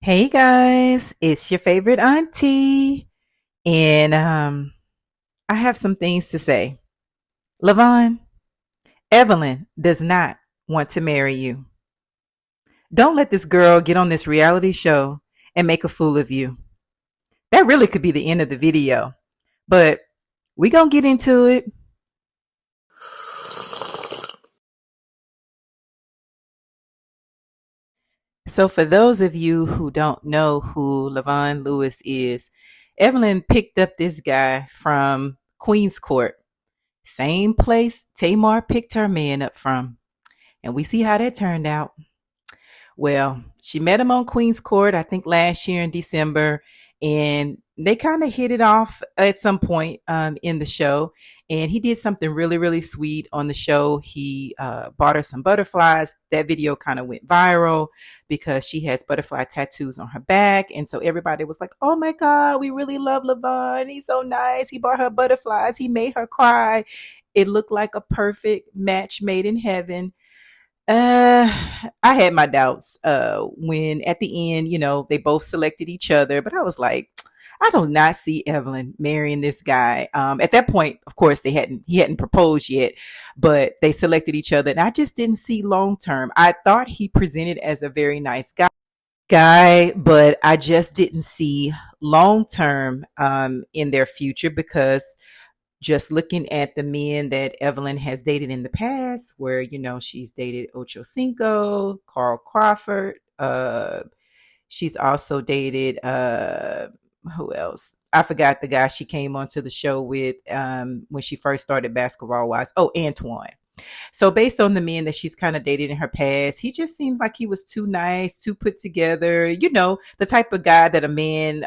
Hey guys, it's your favorite auntie, and I have some things to say. Lavon, Evelyn does not want to marry you. Don't let this girl get on this reality show and make a fool of you. That really could be the end of the video, but we gonna get into it. So, for those of you who don't know who Lavon Lewis is, Evelyn picked up this guy from Queen's Court, same place Tamar picked her man up from. And we see how that turned out. Well, she met him on Queen's Court, I think last year in December, and they kind of hit it off at some point in the show. And he did something really, really sweet on the show. He bought her some butterflies. That video kind of went viral because she has butterfly tattoos on her back. And so everybody was like, oh my God, we really love Lavon. He's so nice. He bought her butterflies. He made her cry. It looked like a perfect match made in heaven. Uh, I had my doubts when at the end, they both selected each other, but I was like, I do not see Evelyn marrying this guy. At that point, of course, he hadn't proposed yet, but they selected each other, and I just didn't see long term. I thought he presented as a very nice guy, but I just didn't see long term in their future because just looking at the men that Evelyn has dated in the past, where she's dated Ocho Cinco, Carl Crawford. She's also dated who else? I forgot the guy she came onto the show with when she first started Basketball Wives. Oh, Antoine. So based on the men that she's kind of dated in her past, he just seems like he was too nice, too put together. The type of guy that a man,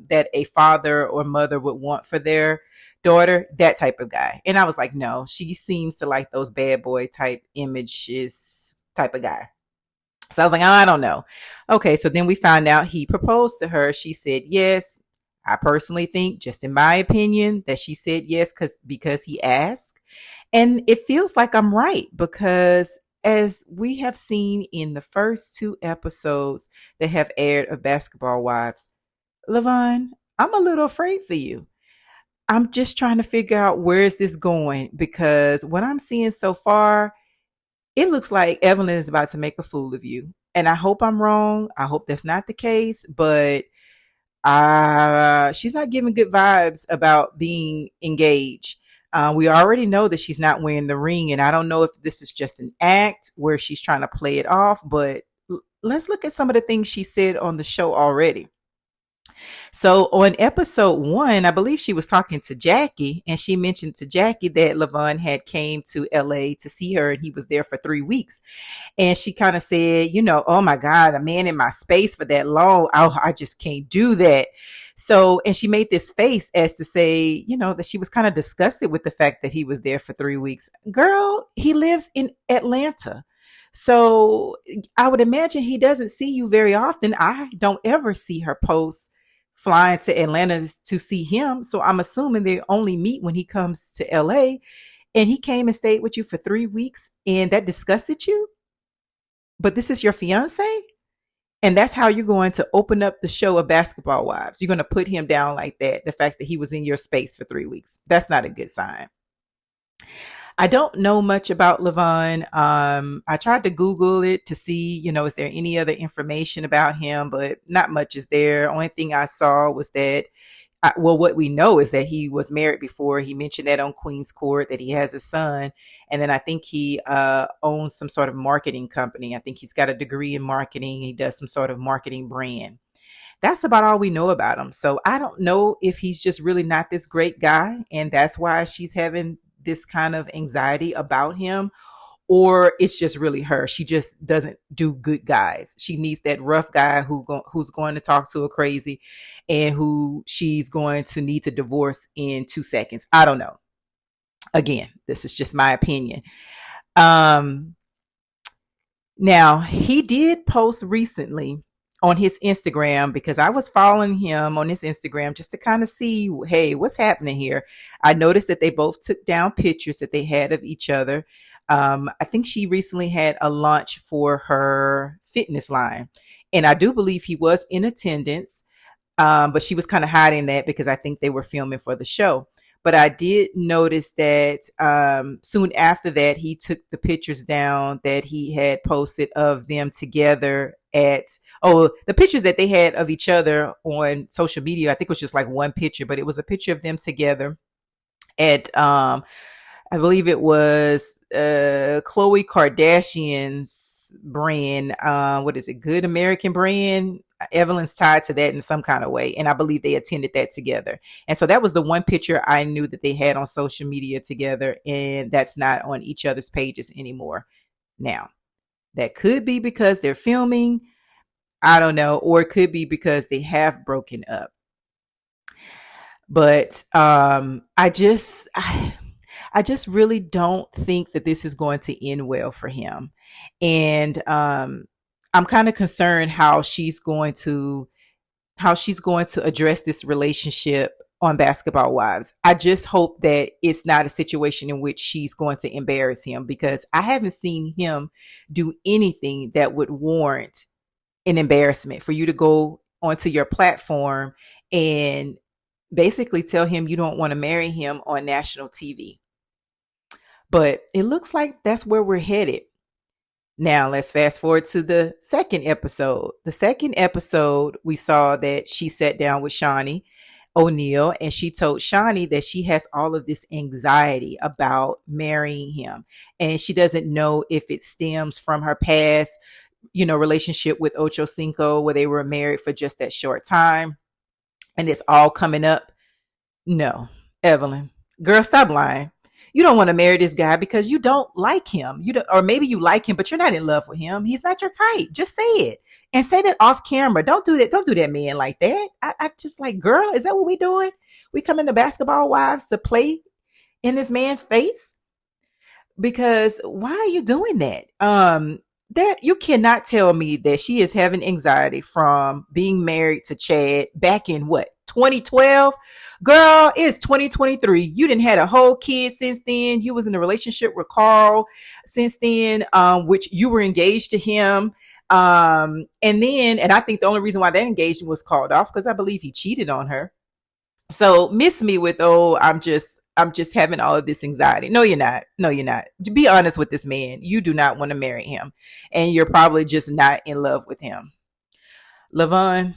that a father or mother would want for their daughter, that type of guy. And I was like, no, she seems to like those bad boy type images type of guy. So I was like, oh, I don't know. Okay, so then we found out he proposed to her. She said yes. I personally think, just in my opinion, that she said yes because he asked. And it feels like I'm right because as we have seen in the first two episodes that have aired of Basketball Wives, Lavon, I'm a little afraid for you. I'm just trying to figure out where is this going because what I'm seeing so far, it looks like Evelyn is about to make a fool of you. And I hope I'm wrong. I hope that's not the case, but she's not giving good vibes about being engaged. We already know that she's not wearing the ring, and I don't know if this is just an act where she's trying to play it off, but let's look at some of the things she said on the show already. So on episode one, I believe she was talking to Jackie, and she mentioned to Jackie that Lavon had came to LA to see her, and he was there for 3 weeks. And she kind of said, oh my God, a man in my space for that long, I just can't do that. So, and she made this face as to say, that she was kind of disgusted with the fact that he was there for 3 weeks. Girl, he lives in Atlanta. So I would imagine he doesn't see you very often. I don't ever see her post flying to Atlanta to see him. So I'm assuming they only meet when he comes to LA. And he came and stayed with you for 3 weeks and that disgusted you? But this is your fiance? And that's how you're going to open up the show of Basketball Wives. You're going to put him down like that. The fact that he was in your space for 3 weeks. That's not a good sign. I don't know much about Lavon. I tried to Google it to see, is there any other information about him, but not much is there. Only thing I saw was that, what we know is that he was married before. He mentioned that on Queen's Court, that he has a son. And then I think he owns some sort of marketing company. I think he's got a degree in marketing. He does some sort of marketing brand. That's about all we know about him. So I don't know if he's just really not this great guy. And that's why she's having this kind of anxiety about him, or it's just really her. She just doesn't do good guys. She needs that rough guy who's going to talk to her crazy and who she's going to need to divorce in 2 seconds. I don't know. Again, this is just my opinion. Now, he did post recently on his Instagram, because I was following him on his Instagram just to kind of see, hey, what's happening here. I noticed that they both took down pictures that they had of each other. I think she recently had a launch for her fitness line. And I do believe he was in attendance, but she was kind of hiding that because I think they were filming for the show. But I did notice that soon after that, he took the pictures down that he had posted of them together at, the pictures that they had of each other on social media. I think it was just like one picture, but it was a picture of them together at I believe it was Khloe Kardashian's brand. What is it? Good American brand. Evelyn's tied to that in some kind of way. And I believe they attended that together. And so that was the one picture I knew that they had on social media together. And that's not on each other's pages anymore. Now, that could be because they're filming. I don't know. Or it could be because they have broken up. But I just really don't think that this is going to end well for him. And I'm kind of concerned how she's going to address this relationship on Basketball Wives. I just hope that it's not a situation in which she's going to embarrass him, because I haven't seen him do anything that would warrant an embarrassment for you to go onto your platform and basically tell him you don't want to marry him on national TV. But it looks like that's where we're headed. Now, let's fast forward to the second episode. The second episode, we saw that she sat down with Shawnee O'Neal, and she told Shawnee that she has all of this anxiety about marrying him. And she doesn't know if it stems from her past, relationship with Ocho Cinco, where they were married for just that short time. And it's all coming up. No, Evelyn, girl, stop lying. You don't want to marry this guy because you don't like him. You don't, or maybe you like him, but you're not in love with him. He's not your type. Just say it, and say that off camera. Don't do that. Don't do that, man, like that. I just like, girl, is that what we doing? We come into Basketball Wives to play in this man's face? Because why are you doing that? There, you cannot tell me that she is having anxiety from being married to Chad back in what, 2012? Girl, it's 2023. You didn't had a whole kid since then. You was in a relationship with Carl since then, which you were engaged to him. And I think the only reason why that engagement was called off because I believe he cheated on her. So miss me with, I'm just having all of this anxiety. No, you're not. No, you're not. To be honest with this man, you do not want to marry him, and you're probably just not in love with him. Lavon,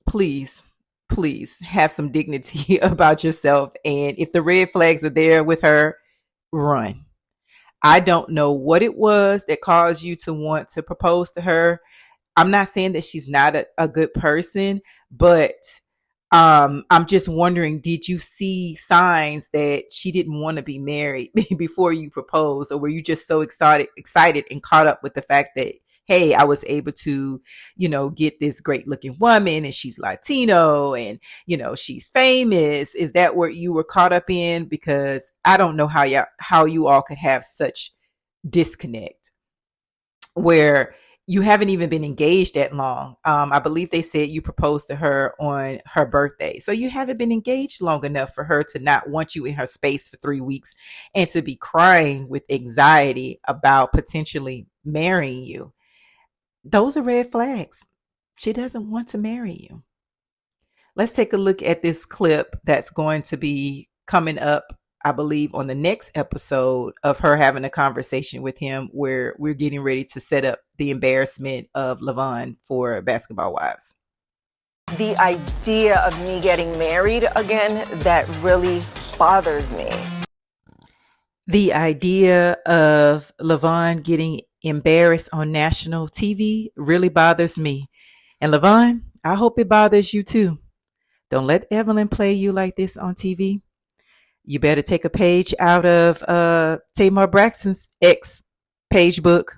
please, please have some dignity about yourself. And if the red flags are there with her, run. I don't know what it was that caused you to want to propose to her. I'm not saying that she's not a good person, but I'm just wondering, did you see signs that she didn't want to be married before you proposed, or were you just so excited and caught up with the fact that, hey, I was able to, get this great looking woman, and she's Latino, and, she's famous. Is that what you were caught up in? Because I don't know how you all could have such disconnect where you haven't even been engaged that long. I believe they said you proposed to her on her birthday. So you haven't been engaged long enough for her to not want you in her space for 3 weeks and to be crying with anxiety about potentially marrying you. Those are red flags. She doesn't want to marry you. Let's take a look at this clip that's going to be coming up, I believe, on the next episode of her having a conversation with him, where we're getting ready to set up the embarrassment of Lavon for Basketball Wives. The idea of me getting married again, that really bothers me. The idea of Lavon getting embarrassed on national TV really bothers me. And Lavon, I hope it bothers you too. Don't let Evelyn play you like this on TV. You better take a page out of Tamar Braxton's ex page book.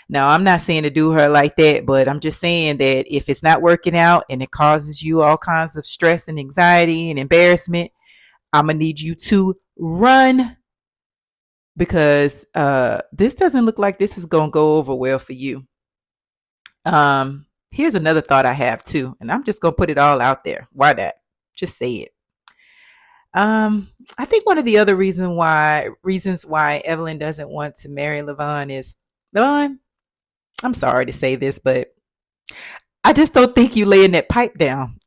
Now, I'm not saying to do her like that, but I'm just saying that if it's not working out and it causes you all kinds of stress and anxiety and embarrassment, I'm going to need you to run, because this doesn't look like this is going to go over well for you. Here's another thought I have too, and I'm just going to put it all out there. Why not? Just say it. I think one of the other reasons why Evelyn doesn't want to marry Lavon is, Lavon, I'm sorry to say this, but I just don't think you laying that pipe down.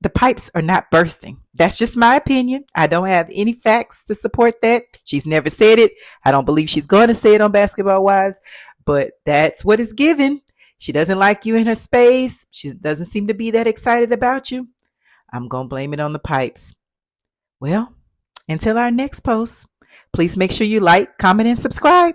The pipes are not bursting. That's just my opinion. I don't have any facts to support that. She's never said it. I don't believe she's going to say it on Basketball Wives, but that's what is given. She doesn't like you in her space. She doesn't seem to be that excited about you. I'm going to blame it on the pipes. Well, until our next post, please make sure you like, comment, and subscribe.